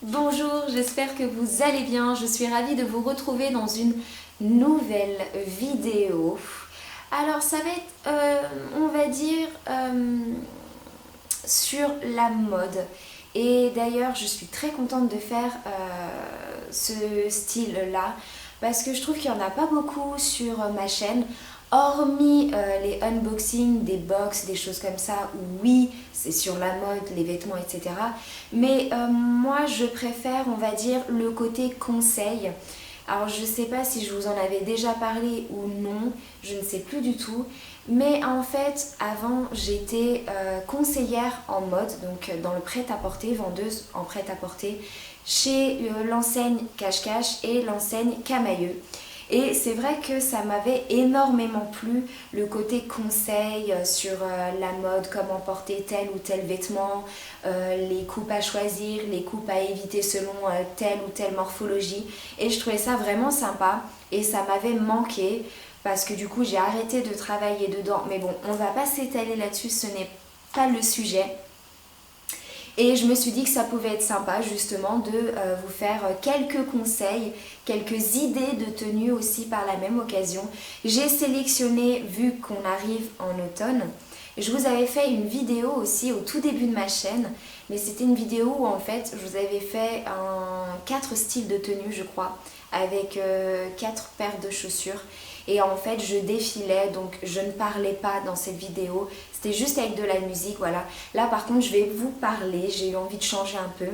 Bonjour, j'espère que vous allez bien. Je suis ravie de vous retrouver dans une nouvelle vidéo. Alors ça va être, on va dire, sur la mode. Et d'ailleurs, je suis très contente de faire ce style-là parce que je trouve qu'il n'y en a pas beaucoup sur ma chaîne. Hormis les unboxings des box, des choses comme ça, où oui, c'est sur la mode, les vêtements, etc. Mais moi, je préfère, on va dire, le côté conseil. Alors, je ne sais pas si je vous en avais déjà parlé ou non, je ne sais plus du tout. Mais en fait, avant, j'étais conseillère en mode, donc dans le prêt-à-porter, vendeuse en prêt-à-porter, chez l'enseigne Cache-Cache et l'enseigne Camailleux. Et c'est vrai que ça m'avait énormément plu, le côté conseil sur la mode, comment porter tel ou tel vêtement, les coupes à choisir, les coupes à éviter selon telle ou telle morphologie. Et je trouvais ça vraiment sympa et ça m'avait manqué parce que du coup j'ai arrêté de travailler dedans. Mais bon, on va pas s'étaler là-dessus, ce n'est pas le sujet. Et je me suis dit que ça pouvait être sympa justement de vous faire quelques conseils, quelques idées de tenue aussi par la même occasion. J'ai sélectionné, vu qu'on arrive en automne, je vous avais fait une vidéo aussi au tout début de ma chaîne, mais c'était une vidéo où en fait je vous avais fait 4 styles de tenue je crois, avec 4 paires de chaussures. Et en fait je défilais, donc je ne parlais pas dans cette vidéo, c'était juste avec de la musique, voilà. Là par contre je vais vous parler, j'ai eu envie de changer un peu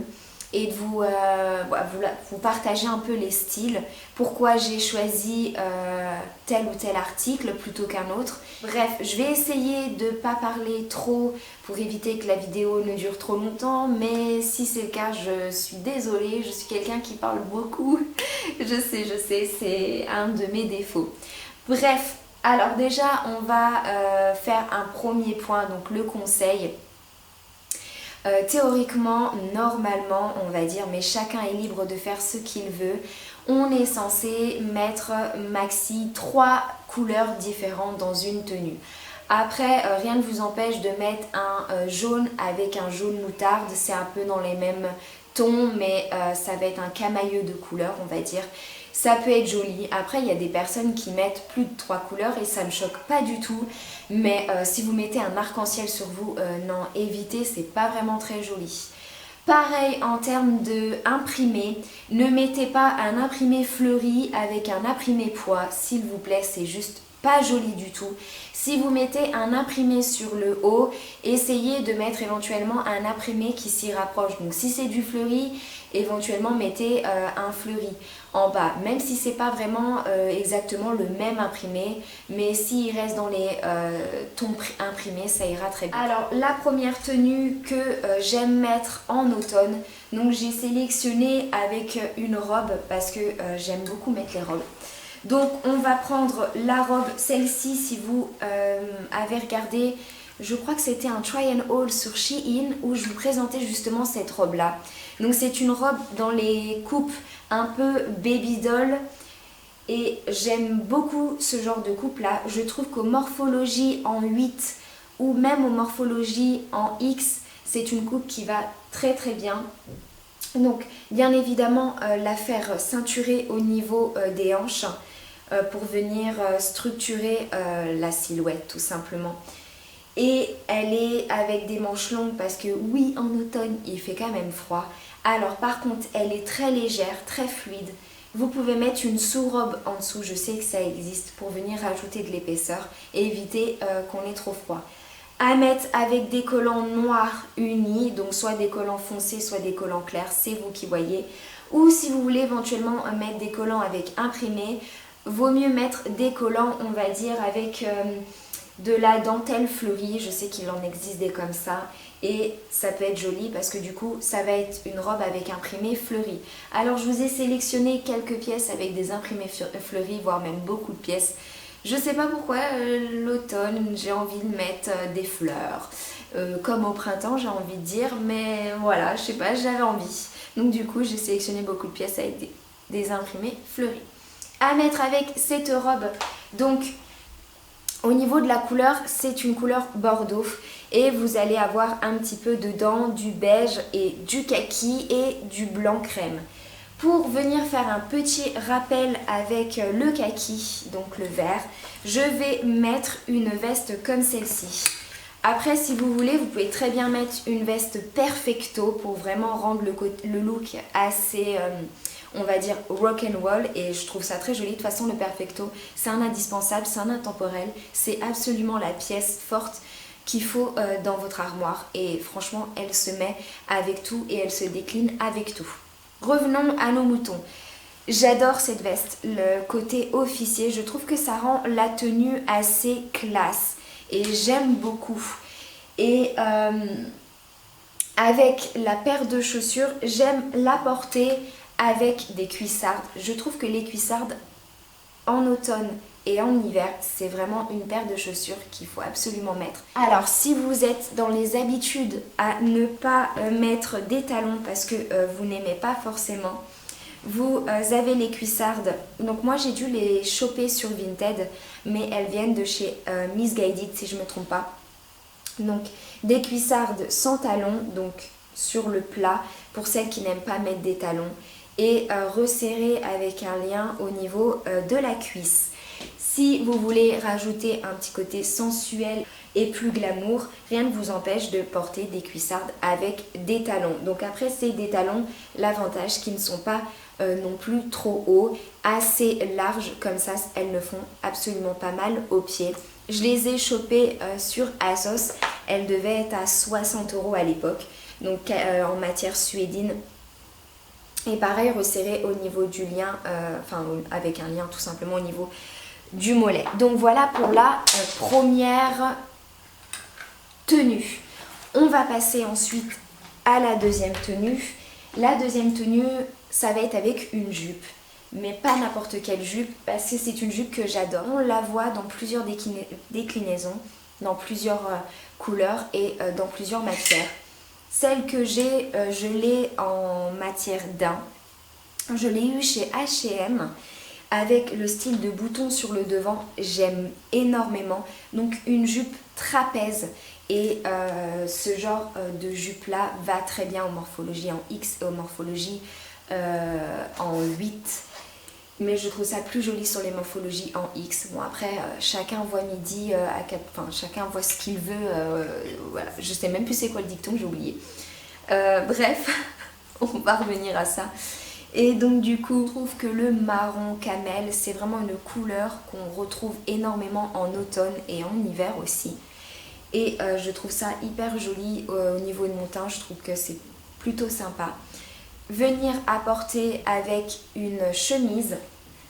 et de vous partager un peu les styles, pourquoi j'ai choisi tel ou tel article plutôt qu'un autre. Bref, je vais essayer de ne pas parler trop pour éviter que la vidéo ne dure trop longtemps, mais si c'est le cas, je suis désolée, je suis quelqu'un qui parle beaucoup. Je sais, c'est un de mes défauts. Bref, alors déjà on va faire un premier point, donc le conseil. Théoriquement, normalement, on va dire, mais chacun est libre de faire ce qu'il veut. On est censé mettre maxi 3 couleurs différentes dans une tenue. Après, rien ne vous empêche de mettre un jaune avec un jaune moutarde. C'est un peu dans les mêmes tons, mais ça va être un camailleux de couleurs, on va dire. Ça peut être joli. Après, il y a des personnes qui mettent plus de 3 couleurs et ça ne me choque pas du tout. Mais si vous mettez un arc-en-ciel sur vous, non, évitez, c'est pas vraiment très joli. Pareil en termes de imprimé, ne mettez pas un imprimé fleuri avec un imprimé poids, s'il vous plaît, c'est juste pas joli du tout. Si vous mettez un imprimé sur le haut, essayez de mettre éventuellement un imprimé qui s'y rapproche. Donc si c'est du fleuri, éventuellement mettez un fleuri en bas, même si c'est pas vraiment exactement le même imprimé, mais s'il reste dans les tons imprimés, ça ira très bien. Alors la première tenue que j'aime mettre en automne, donc j'ai sélectionné avec une robe parce que j'aime beaucoup mettre les robes. Donc on va prendre la robe, celle-ci si vous avez regardé, je crois que c'était un try and haul sur Shein où je vous présentais justement cette robe là. Donc c'est une robe dans les coupes un peu baby doll et j'aime beaucoup ce genre de coupe là. Je trouve qu'aux morphologies en 8 ou même aux morphologies en X, c'est une coupe qui va très très bien. Donc bien évidemment la faire ceinturer au niveau des hanches pour venir structurer la silhouette tout simplement. Et elle est avec des manches longues parce que oui, en automne il fait quand même froid. Alors par contre elle est très légère, très fluide. Vous pouvez mettre une sous-robe en dessous, je sais que ça existe, pour venir rajouter de l'épaisseur et éviter qu'on ait trop froid. À mettre avec des collants noirs unis, donc soit des collants foncés, soit des collants clairs, c'est vous qui voyez. Ou si vous voulez éventuellement mettre des collants avec imprimé, vaut mieux mettre des collants, on va dire, avec de la dentelle fleurie. Je sais qu'il en existe des comme ça et ça peut être joli parce que du coup ça va être une robe avec imprimé fleuri. Alors je vous ai sélectionné quelques pièces avec des imprimés fleuris, voire même beaucoup de pièces. Je sais pas pourquoi l'automne j'ai envie de mettre des fleurs, comme au printemps j'ai envie de dire, mais voilà, je sais pas, j'avais envie. Donc du coup j'ai sélectionné beaucoup de pièces avec des imprimés fleuris. À mettre avec cette robe, donc au niveau de la couleur, c'est une couleur bordeaux et vous allez avoir un petit peu dedans du beige et du kaki et du blanc crème. Pour venir faire un petit rappel avec le kaki, donc le vert, je vais mettre une veste comme celle-ci. Après, si vous voulez, vous pouvez très bien mettre une veste perfecto pour vraiment rendre le look assez, on va dire, rock'n'roll. Et je trouve ça très joli. De toute façon, le perfecto, c'est un indispensable, c'est un intemporel. C'est absolument la pièce forte qu'il faut dans votre armoire. Et franchement, elle se met avec tout et elle se décline avec tout. Revenons à nos moutons. J'adore cette veste, le côté officier. Je trouve que ça rend la tenue assez classe. Et j'aime beaucoup. Et avec la paire de chaussures, j'aime la porter avec des cuissardes. Je trouve que les cuissardes en automne et en hiver, c'est vraiment une paire de chaussures qu'il faut absolument mettre. Alors si vous êtes dans les habitudes à ne pas mettre des talons parce que vous n'aimez pas forcément, vous avez les cuissardes. Donc moi j'ai dû les choper sur Vinted, mais elles viennent de chez Missguided si je ne me trompe pas. Donc des cuissardes sans talons, donc sur le plat pour celles qui n'aiment pas mettre des talons, et resserrées avec un lien au niveau de la cuisse. Si vous voulez rajouter un petit côté sensuel et plus glamour, rien ne vous empêche de porter des cuissardes avec des talons. Donc après c'est des talons, l'avantage qu'ils ne sont pas non plus trop hauts, assez larges, comme ça elles ne font absolument pas mal aux pieds. Je les ai chopées sur ASOS, elles devaient être à 60 € à l'époque, donc en matière suédine. Et pareil, resserré au niveau du lien, avec un lien tout simplement au niveau du mollet. Donc voilà pour la première tenue. On va passer ensuite à la deuxième tenue. La deuxième tenue, ça va être avec une jupe, mais pas n'importe quelle jupe, parce que c'est une jupe que j'adore. On la voit dans plusieurs déclinaisons, dans plusieurs couleurs et dans plusieurs matières. Celle que j'ai, je l'ai en matière daim. Je l'ai eu chez H&M avec le style de bouton sur le devant. J'aime énormément. Donc une jupe trapèze. Et ce genre de jupe là va très bien en morphologie en X et en morphologie en 8. Mais je trouve ça plus joli sur les morphologies en X. Bon après, chacun voit midi à 4... Enfin, chacun voit ce qu'il veut. Voilà. Je sais même plus c'est quoi le dicton, j'ai oublié. Bref, on va revenir à ça. Et donc du coup, je trouve que le marron camel, c'est vraiment une couleur qu'on retrouve énormément en automne et en hiver aussi. Et je trouve ça hyper joli au niveau de mon teint, je trouve que c'est plutôt sympa. Venir apporter avec une chemise,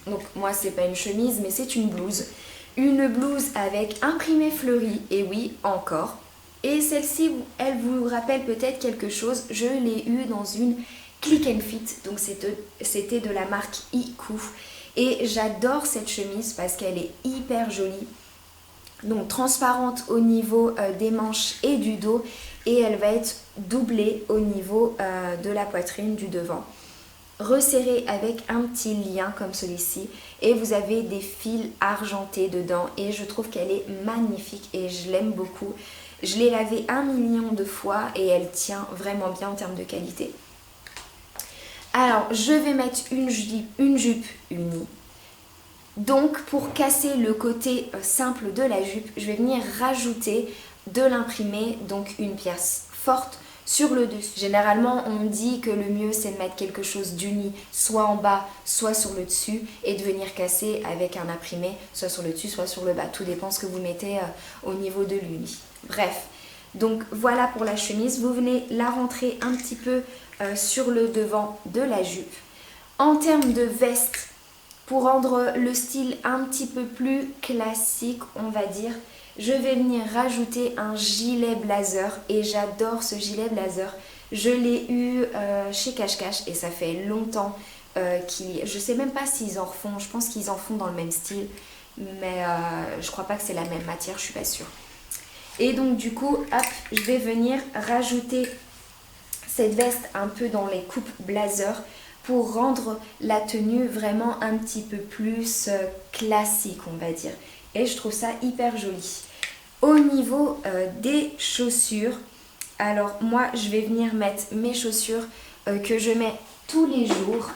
donc moi c'est pas une chemise mais c'est une blouse. Une blouse avec imprimé fleuri, et oui encore. Et celle-ci, elle vous rappelle peut-être quelque chose, je l'ai eue dans une Click and Fit, donc c'était de la marque Iku. Et j'adore cette chemise parce qu'elle est hyper jolie. Donc transparente au niveau des manches et du dos, et elle va être doublée au niveau de la poitrine du devant. Resserrée avec un petit lien comme celui-ci, et vous avez des fils argentés dedans, et je trouve qu'elle est magnifique et je l'aime beaucoup. Je l'ai lavée 1 million de fois et elle tient vraiment bien en termes de qualité. Alors je vais mettre une jupe unie. Donc pour casser le côté simple de la jupe, je vais venir rajouter de l'imprimé, donc une pièce forte sur le dessus. Généralement on dit que le mieux c'est de mettre quelque chose d'uni, soit en bas, soit sur le dessus, et de venir casser avec un imprimé, soit sur le dessus, soit sur le bas. Tout dépend ce que vous mettez au niveau de l'uni. Bref, donc voilà pour la chemise. Vous venez la rentrer un petit peu sur le devant de la jupe. En termes de veste, pour rendre le style un petit peu plus classique, on va dire, je vais venir rajouter un gilet blazer, et j'adore ce gilet blazer. Je l'ai eu chez Cache Cache et ça fait longtemps je sais même pas s'ils en refont, je pense qu'ils en font dans le même style, mais je crois pas que c'est la même matière, je suis pas sûre. Et donc du coup, hop, je vais venir rajouter cette veste un peu dans les coupes blazer pour rendre la tenue vraiment un petit peu plus classique, on va dire. Et je trouve ça hyper joli. Au niveau des chaussures, alors moi je vais venir mettre mes chaussures que je mets tous les jours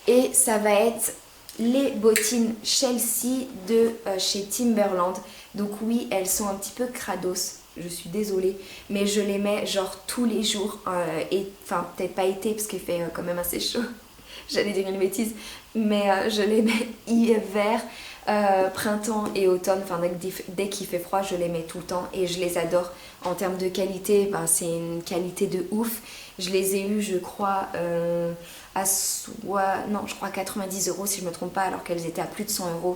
et ça va être les bottines Chelsea de chez Timberland. Donc oui, elles sont un petit peu crados, je suis désolée, mais je les mets genre tous les jours et enfin peut-être pas été parce qu'il fait quand même assez chaud. J'allais dire une bêtise, mais je les mets hiver, printemps et automne, enfin dès qu'il fait froid je les mets tout le temps et je les adore. En termes de qualité, ben, c'est une qualité de ouf. Je les ai eues je crois je crois 90 € si je me trompe pas, alors qu'elles étaient à plus de 100 €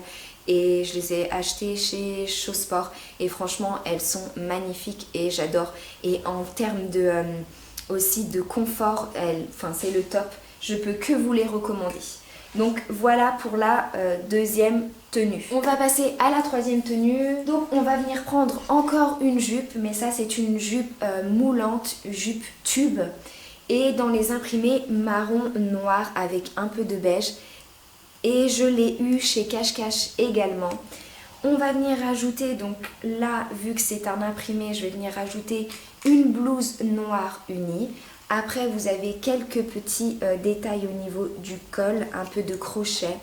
et je les ai achetées chez Chausport et franchement elles sont magnifiques et j'adore. Et en termes de aussi de confort, c'est le top. Je peux que vous les recommander. Donc voilà pour la deuxième tenue. On va passer à la troisième tenue. Donc on va venir prendre encore une jupe, mais ça c'est une jupe moulante, jupe tube. Et dans les imprimés marron noir avec un peu de beige. Et je l'ai eu chez Cache Cache également. On va venir rajouter, donc là vu que c'est un imprimé, je vais venir rajouter une blouse noire unie. Après vous avez quelques petits détails au niveau du col, un peu de crochet.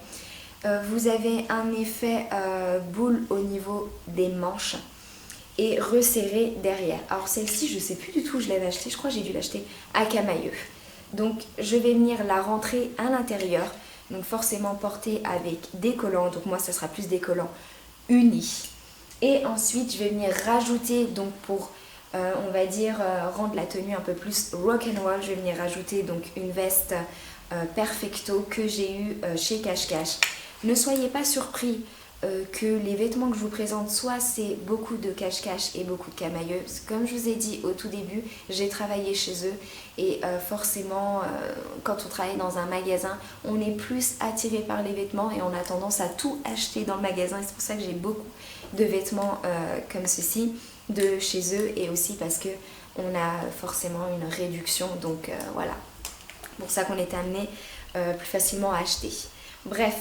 Vous avez un effet boule au niveau des manches et resserré derrière. Alors celle-ci je sais plus du tout, je l'avais achetée, je crois que j'ai dû l'acheter à Camailleux. Donc je vais venir la rentrer à l'intérieur, donc forcément portée avec des collants, donc moi ça sera plus des collants unis. Et ensuite je vais venir rajouter, donc pour on va dire rendre la tenue un peu plus rock'n'roll, je vais venir rajouter donc une veste perfecto que j'ai eue chez Cache Cache. Ne soyez pas surpris que les vêtements que je vous présente, soit c'est beaucoup de Cache Cache et beaucoup de Camailleux. Comme je vous ai dit au tout début, j'ai travaillé chez eux et forcément quand on travaille dans un magasin, on est plus attiré par les vêtements et on a tendance à tout acheter dans le magasin. Et c'est pour ça que j'ai beaucoup de vêtements comme ceci de chez eux et aussi parce que on a forcément une réduction, donc voilà, pour ça qu'on est amené plus facilement à acheter. Bref,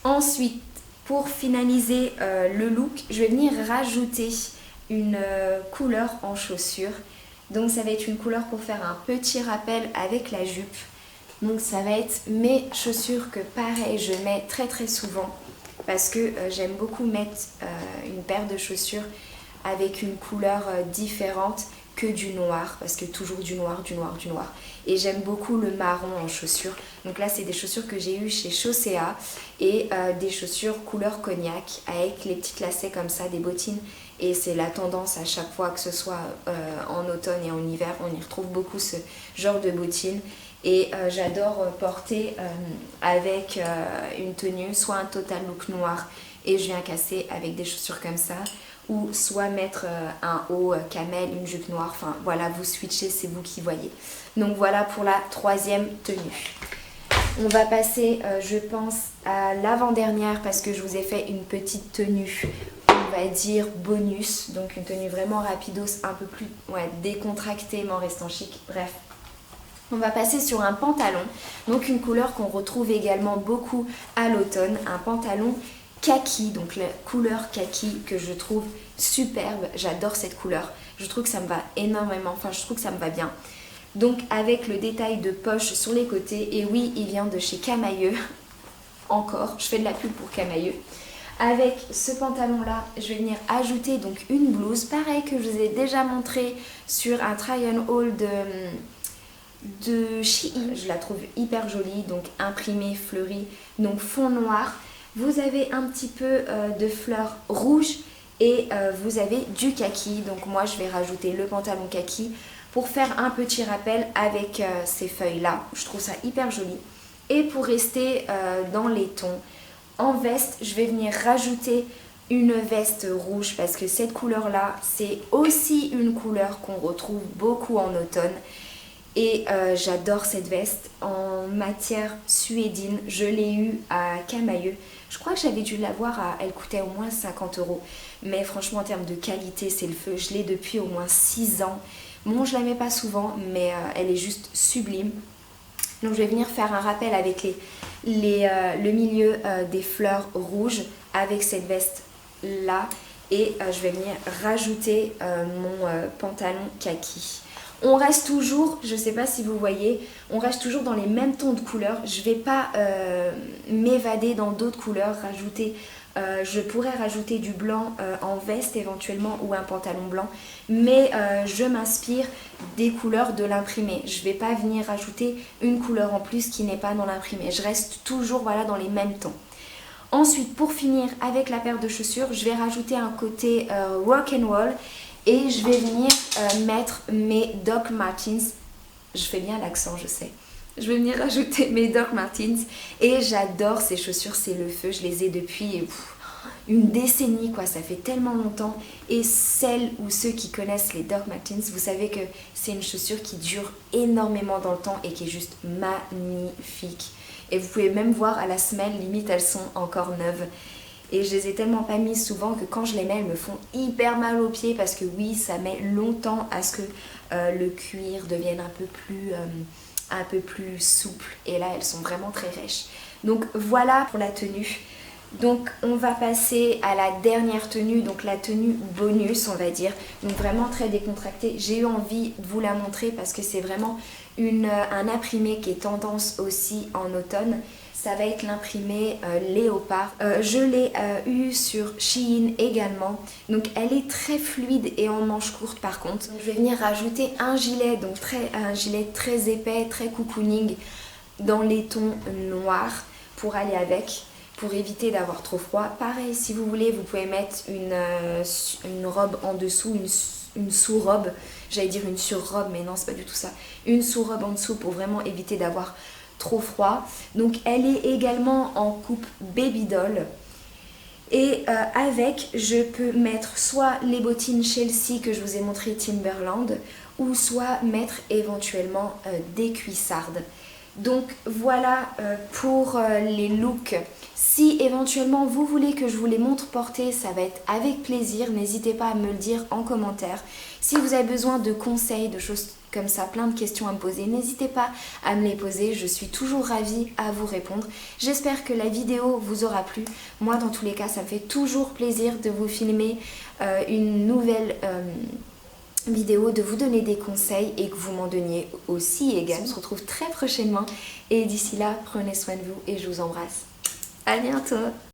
ensuite pour finaliser le look, je vais venir rajouter une couleur en chaussures. Donc ça va être une couleur pour faire un petit rappel avec la jupe. Donc ça va être mes chaussures que pareil je mets très très souvent parce que j'aime beaucoup mettre une paire de chaussures avec une couleur différente que du noir, parce que toujours du noir, du noir, du noir. Et j'aime beaucoup le marron en chaussures. Donc là, c'est des chaussures que j'ai eues chez Chaussea et des chaussures couleur cognac avec les petits lacets comme ça, des bottines. Et c'est la tendance à chaque fois, que ce soit en automne et en hiver, on y retrouve beaucoup ce genre de bottines. Et j'adore porter avec une tenue, soit un total look noir et je viens casser avec des chaussures comme ça, ou soit mettre un haut camel, une jupe noire, enfin voilà, vous switchez, c'est vous qui voyez. Donc voilà pour la troisième tenue. On va passer, je pense, à l'avant-dernière parce que je vous ai fait une petite tenue, on va dire bonus, donc une tenue vraiment rapidos, un peu plus décontractée mais en restant chic, bref. On va passer sur un pantalon, donc une couleur qu'on retrouve également beaucoup à l'automne, un pantalon kaki, donc la couleur kaki que je trouve superbe, j'adore cette couleur, je trouve que ça me va énormément, enfin je trouve que ça me va bien. Donc avec le détail de poche sur les côtés, et oui il vient de chez Camailleux, encore, je fais de la pub pour Camailleux. Avec ce pantalon là, je vais venir ajouter donc une blouse, pareil que je vous ai déjà montré sur un try on haul de Shein, je la trouve hyper jolie, donc imprimée, fleurie, donc fond noir. Vous avez un petit peu de fleurs rouges et vous avez du kaki. Donc moi je vais rajouter le pantalon kaki pour faire un petit rappel avec ces feuilles là. Je trouve ça hyper joli. Et pour rester dans les tons, en veste je vais venir rajouter une veste rouge parce que cette couleur là c'est aussi une couleur qu'on retrouve beaucoup en automne. Et j'adore cette veste en matière suédine, je l'ai eue à Camailleux. Je crois que j'avais dû l'avoir, elle coûtait au moins 50 €. Mais franchement en termes de qualité c'est le feu, je l'ai depuis au moins 6 ans. Bon je la mets pas souvent mais elle est juste sublime. Donc je vais venir faire un rappel avec le milieu des fleurs rouges avec cette veste là. et je vais venir rajouter mon pantalon kaki. On reste toujours, je ne sais pas si vous voyez, on reste toujours dans les mêmes tons de couleurs. Je ne vais pas m'évader dans d'autres couleurs, je pourrais rajouter du blanc en veste éventuellement ou un pantalon blanc, mais je m'inspire des couleurs de l'imprimé. Je ne vais pas venir rajouter une couleur en plus qui n'est pas dans l'imprimé. Je reste toujours voilà, dans les mêmes tons. Ensuite, pour finir avec la paire de chaussures, je vais rajouter un côté rock and roll et je vais venir mettre mes Doc Martens. Je fais bien l'accent, je sais. Je vais venir rajouter mes Doc Martens et j'adore ces chaussures, c'est le feu. Je les ai depuis une décennie, quoi. Ça fait tellement longtemps. Et celles ou ceux qui connaissent les Doc Martens, vous savez que c'est une chaussure qui dure énormément dans le temps et qui est juste magnifique. Et vous pouvez même voir à la semelle, limite elles sont encore neuves. Et je les ai tellement pas mises souvent que quand je les mets, elles me font hyper mal aux pieds parce que oui, ça met longtemps à ce que le cuir devienne un peu plus souple. Et là, elles sont vraiment très rêches. Donc voilà pour la tenue. Donc on va passer à la dernière tenue, donc la tenue bonus on va dire, donc vraiment très décontractée. J'ai eu envie de vous la montrer parce que c'est vraiment un imprimé qui est tendance aussi en automne. Ça va être l'imprimé léopard. Je l'ai eu sur Shein également. Donc elle est très fluide et en manche courte par contre. Donc, je vais venir rajouter un gilet, donc un gilet très épais, très cocooning dans les tons noirs pour aller avec, pour éviter d'avoir trop froid. Pareil, si vous voulez, vous pouvez mettre une robe en dessous, une sous-robe. J'allais dire une sur-robe, mais non, c'est pas du tout ça. Une sous-robe en dessous pour vraiment éviter d'avoir trop froid. Donc elle est également en coupe baby doll. Et avec, je peux mettre soit les bottines Chelsea que je vous ai montré Timberland, ou soit mettre éventuellement des cuissardes. Donc voilà pour les looks. Si éventuellement vous voulez que je vous les montre porter, ça va être avec plaisir. N'hésitez pas à me le dire en commentaire. Si vous avez besoin de conseils, de choses comme ça, plein de questions à me poser, n'hésitez pas à me les poser. Je suis toujours ravie à vous répondre. J'espère que la vidéo vous aura plu. Moi, dans tous les cas, ça me fait toujours plaisir de vous filmer une nouvelle vidéo, de vous donner des conseils et que vous m'en donniez aussi également. On se retrouve très prochainement et d'ici là, prenez soin de vous et je vous embrasse. À bientôt!